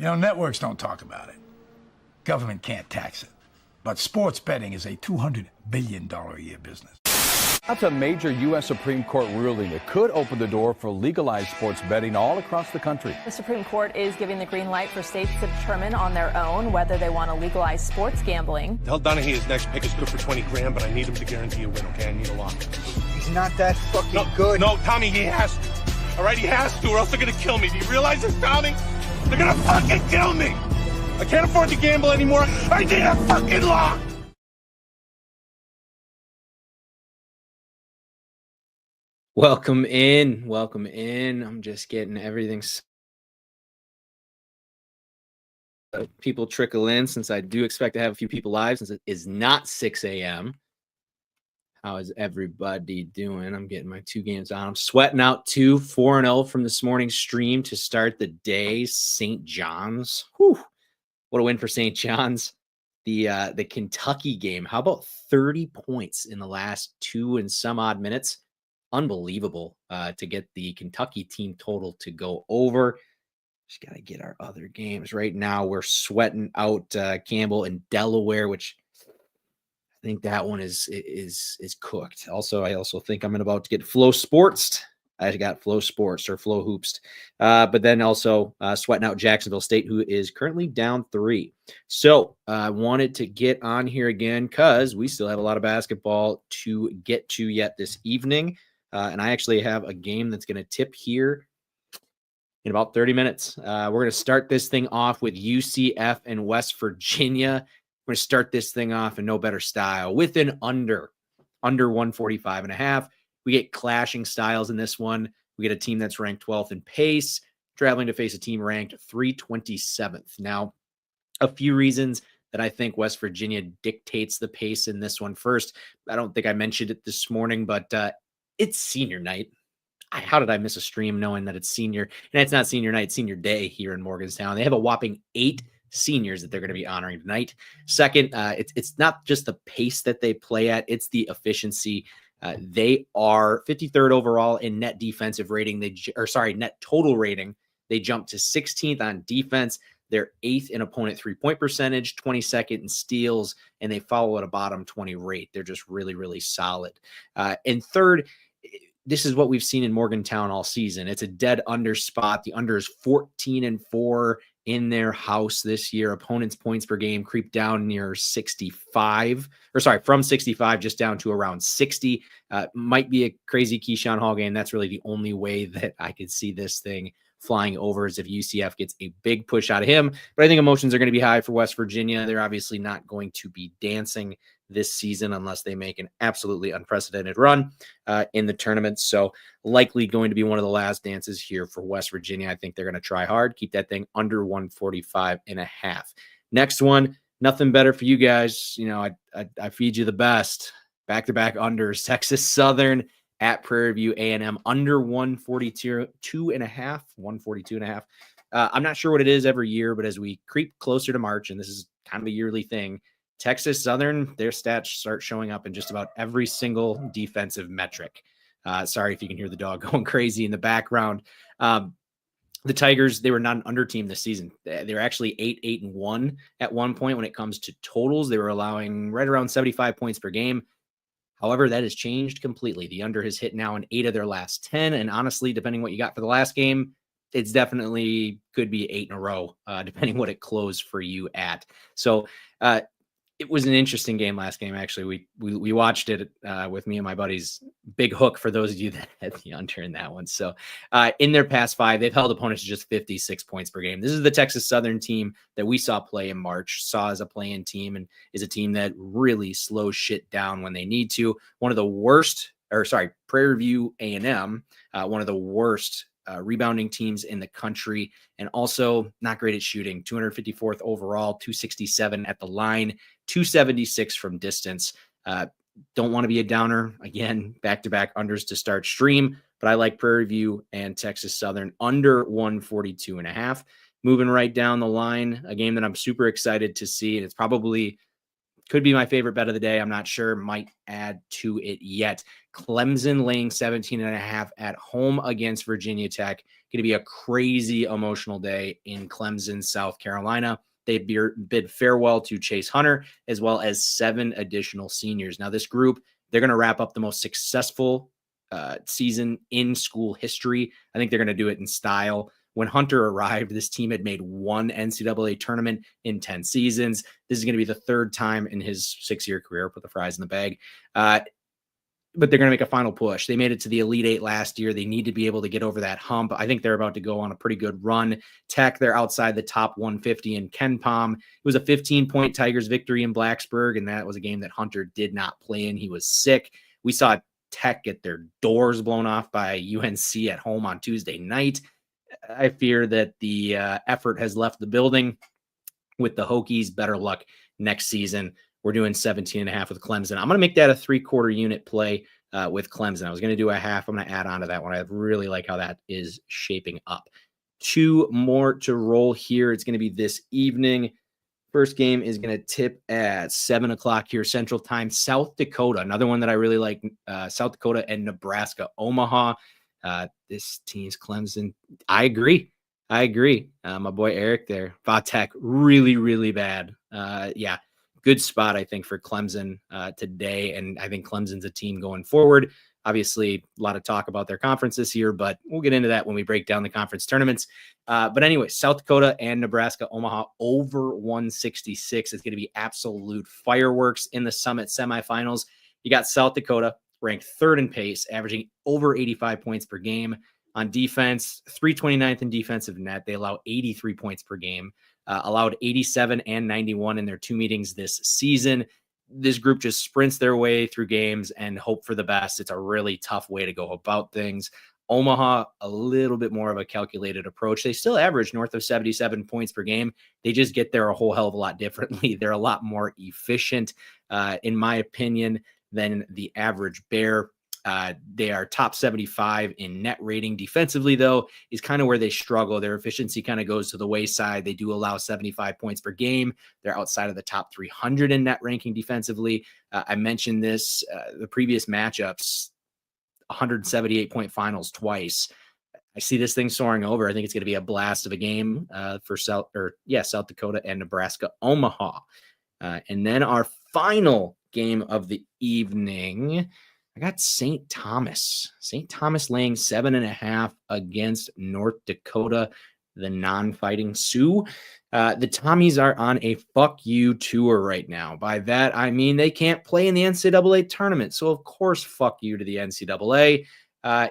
Networks don't talk about it. Government can't tax it. But sports betting is a $200 billion a year business. That's a major U.S. Supreme Court ruling that could open the door for legalized sports betting all across the country. The Supreme Court is giving the green light for states to determine on their own whether they want to legalize sports gambling. Tell Donahue his next pick is good for 20 grand, but I need him to guarantee a win, okay? I need a lock. He's not that fucking good. No, Tommy, he has to. All right, he has to, or else they're going to kill me. Do you realize this, Tommy? They're going to fucking kill me. I can't afford to gamble anymore. I need a fucking lock. Welcome in. I'm just getting everything. People trickle in since I do expect to have a few people live since it is not 6 a.m. How is everybody doing? I'm getting my 2 games on. I'm sweating out 4-0 from this morning's stream to start the day. St. John's. Whew. What a win for St. John's. The Kentucky game. How about 30 points in the last 2 and some odd minutes? Unbelievable to get the Kentucky team total to go over. Just got to get our other games. Right now, we're sweating out Campbell and Delaware, which I think that one is cooked. Also, I also think I'm about to get Flow Sports. I got Flow Sports or Flow Hoops. But then also sweating out Jacksonville State, who is currently down 3. So I wanted to get on here again because we still have a lot of basketball to get to yet this evening. And I actually have a game that's going to tip here in about 30 minutes. We're going to start this thing off with UCF and West Virginia. We're going to start this thing off in no better style with an under 145.5. We get clashing styles in this one. We get a team that's ranked 12th in pace, traveling to face a team ranked 327th. Now, a few reasons that I think West Virginia dictates the pace in this one. First, I don't think I mentioned it this morning, but it's senior night. How did I miss a stream knowing that it's senior? And it's not senior night, it's senior day here in Morgantown. They have a whopping 8 seniors that they're going to be honoring tonight. Second, it's not just the pace that they play at, it's the efficiency. They are 53rd overall in net defensive rating. Net total rating. They jumped to 16th on defense. They're 8th in opponent 3-point percentage, 22nd in steals, and they follow at a bottom 20 rate. They're just really, really solid. And third, this is what we've seen in Morgantown all season. It's a dead under spot. The under is 14-4 in their house this year. Opponents' points per game creep down near 65, from 65 just down to around 60. Might be a crazy Keyshawn Hall game. That's really the only way that I could see this thing flying over is if UCF gets a big push out of him. But I think emotions are going to be high for West Virginia. They're obviously not going to be dancing this season unless they make an absolutely unprecedented run in the tournament. So likely going to be one of the last dances here for West Virginia. I think they're going to try hard, keep that thing under 145.5. Next one, nothing better for you guys. I feed you the best. Back-to-back unders. Texas Southern at Prairie View A&M under 142.5. I'm not sure what it is every year, but as we creep closer to March, and this is kind of a yearly thing, Texas Southern, their stats start showing up in just about every single defensive metric. Sorry if you can hear the dog going crazy in the background. The Tigers, they were not an under team this season. They were actually 8-1 at one point when it comes to totals. They were allowing right around 75 points per game. However, that has changed completely. The under has hit now in 8 of their last 10. And honestly, depending what you got for the last game, it's definitely could be 8 in a row, depending what it closed for you at. So it was an interesting game last game. Actually, we watched it with me and my buddies. Big hook for those of you that had the under in that one. So in their past 5, they've held opponents to just 56 points per game. This is the Texas Southern team that we saw play in March, saw as a play-in team, and is a team that really slows shit down when they need to. Prairie View A&M, one of the worst rebounding teams in the country, and also not great at shooting. 254th overall, 267 at the line, 276 from distance. Don't want to be a downer. Again, back-to-back unders to start stream, but I like Prairie View and Texas Southern under 142.5. Moving right down the line, a game that I'm super excited to see, and it's probably Could be my favorite bet of the day. I'm not sure. Might add to it yet. Clemson laying 17.5 at home against Virginia Tech. Going to be a crazy emotional day in Clemson, South Carolina. They bid farewell to Chase Hunter, as well as 7 additional seniors. Now, this group, they're going to wrap up the most successful season in school history. I think they're going to do it in style. When Hunter arrived, this team had made 1 NCAA tournament in 10 seasons. This is going to be the 3rd time in his 6-year career. Put the fries in the bag. But they're going to make a final push. They made it to the Elite 8 last year. They need to be able to get over that hump. I think they're about to go on a pretty good run. Tech, they're outside the top 150 in KenPom. It was a 15-point Tigers victory in Blacksburg, and that was a game that Hunter did not play in. He was sick. We saw Tech get their doors blown off by UNC at home on Tuesday night. I fear that the effort has left the building with the Hokies. Better luck next season. We're doing 17.5 with Clemson. I'm going to make that a 3/4 unit play with Clemson. I was going to do a half. I'm going to add on to that one. I really like how that is shaping up. 2 more to roll here. It's going to be this evening. First game is going to tip at 7 o'clock here Central Time. South Dakota, another one that I really like. South Dakota and Nebraska. Omaha. This team's Clemson. I agree. My boy Eric there. Vatek, really, really bad. Yeah. Good spot, I think, for Clemson today. And I think Clemson's a team going forward. Obviously, a lot of talk about their conference this year, but we'll get into that when we break down the conference tournaments. But anyway, South Dakota and Nebraska, Omaha over 166 is going to be absolute fireworks in the Summit semifinals. You got South Dakota ranked 3rd in pace, averaging over 85 points per game. On defense, 329th in defensive net. They allow 83 points per game. Allowed 87 and 91 in their 2 meetings this season. This group just sprints their way through games and hope for the best. It's a really tough way to go about things. Omaha, a little bit more of a calculated approach. They still average north of 77 points per game. They just get there a whole hell of a lot differently. They're a lot more efficient, in my opinion, than the average Bear. They are top 75 in net rating. Defensively, though, is kind of where they struggle. Their efficiency kind of goes to the wayside. They do allow 75 points per game. They're outside of the top 300 in net ranking defensively. I mentioned this, the previous matchups, 178-point finals twice. I see this thing soaring over. I think it's going to be a blast of a game for South Dakota and Nebraska, Omaha. And then our final game of the evening, I got St. Thomas. St. Thomas laying 7.5 against North Dakota, the non-fighting Sioux. The Tommies are on a fuck you tour right now. By that, I mean they can't play in the NCAA tournament. So, of course, fuck you to the NCAA.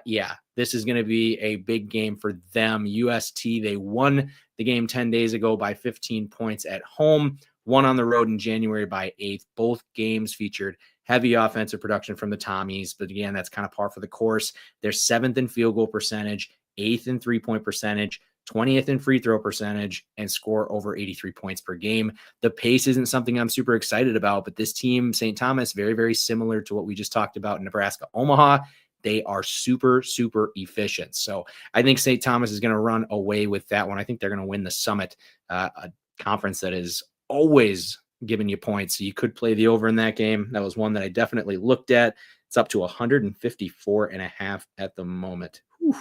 Yeah, this is going to be a big game for them. UST, they won the game 10 days ago by 15 points at home, won on the road in January by 8. Both games featured heavy offensive production from the Tommies, but again, that's kind of par for the course. They're 7th in field goal percentage, 8th in 3-point percentage, 20th in free throw percentage, and score over 83 points per game. The pace isn't something I'm super excited about, but this team, St. Thomas, very, very similar to what we just talked about in Nebraska, Omaha. They are super, super efficient. So I think St. Thomas is going to run away with that one. I think they're going to win the Summit, a conference that is always giving you points. So you could play the over in that game. That was one that I definitely looked at. It's up to 154.5 at the moment. Whew.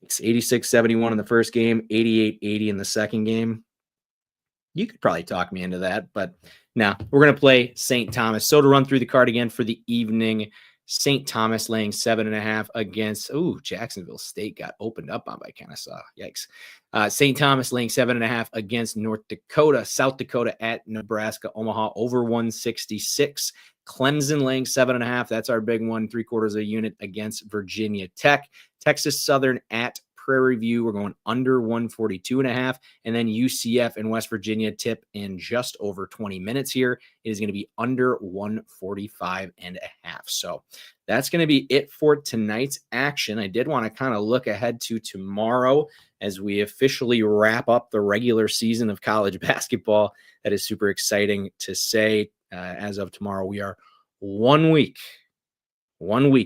It's 86-71 in the first game, 88-80 in the second game. You could probably talk me into that, but no, we're going to play St. Thomas. So to run through the card again for the evening, St. Thomas laying 7.5 against, Jacksonville State got opened up on by Kennesaw. Yikes. St. Thomas laying 7.5 against North Dakota. South Dakota at Nebraska. Omaha over 166. Clemson laying 7.5. That's our big one. 3/4 a unit against Virginia Tech. Texas Southern at Prairie View. We're going under 142.5. And then UCF and West Virginia tip in just over 20 minutes here. It is going to be under 145.5. So that's going to be it for tonight's action. I did want to kind of look ahead to tomorrow as we officially wrap up the regular season of college basketball. That is super exciting to say. As of tomorrow, we are 1 week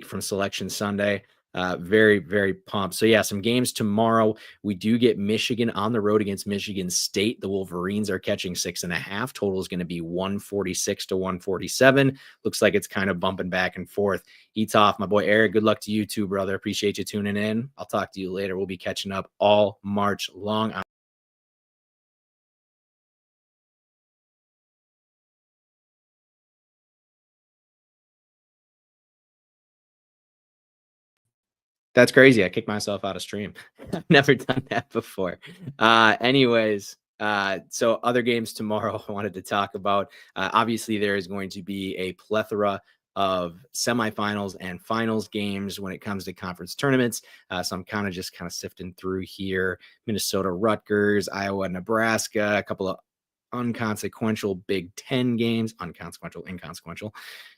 from Selection Sunday. Very, very pumped. So yeah, some games tomorrow. We do get Michigan on the road against Michigan State. The Wolverines are catching 6.5. Total is going to be 146 to 147. Looks like it's kind of bumping back and forth. Etoff, my boy Eric, good luck to you too, brother. Appreciate you tuning in. I'll talk to you later. We'll be catching up all March long. That's crazy. I kicked myself out of stream. I've never done that before. Anyways, so other games tomorrow I wanted to talk about. Obviously, there is going to be a plethora of semifinals and finals games when it comes to conference tournaments. So I'm kind of sifting through here. Minnesota, Rutgers, Iowa, Nebraska, a couple of unconsequential Big Ten games. Inconsequential.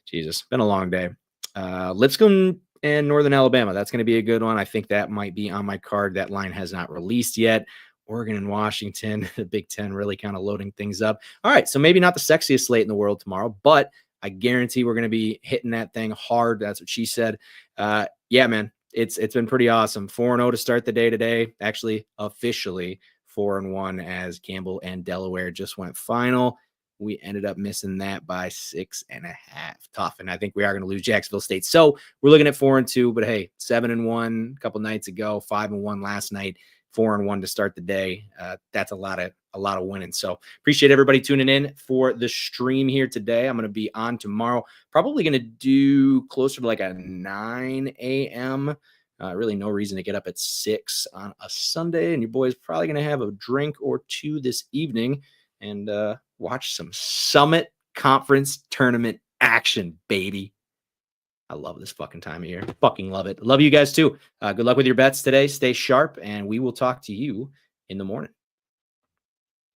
Jesus, been a long day. Lipscomb and Northern Alabama. That's going to be a good one. I think that might be on my card. That line has not released yet. Oregon and Washington, the Big Ten really kind of loading things up. All right, so maybe not the sexiest slate in the world tomorrow, but I guarantee we're going to be hitting that thing hard. That's what she said. Yeah, man, it's been pretty awesome. 4-0 to start the day today. Actually, officially 4-1 as Campbell and Delaware just went final. We ended up missing that by 6.5. Tough. And I think we are going to lose Jacksonville State. So we're looking at 4-2, but hey, 7-1 a couple nights ago, 5-1 last night, 4-1 to start the day. That's a lot of winning. So appreciate everybody tuning in for the stream here today. I'm going to be on tomorrow. Probably going to do closer to like a 9 a.m. Really no reason to get up at 6 on a Sunday. And your boy's probably going to have a drink or two this evening and watch some Summit Conference Tournament action, baby. I love this fucking time of year. Fucking love it. Love you guys too. Good luck with your bets today. Stay sharp, and we will talk to you in the morning.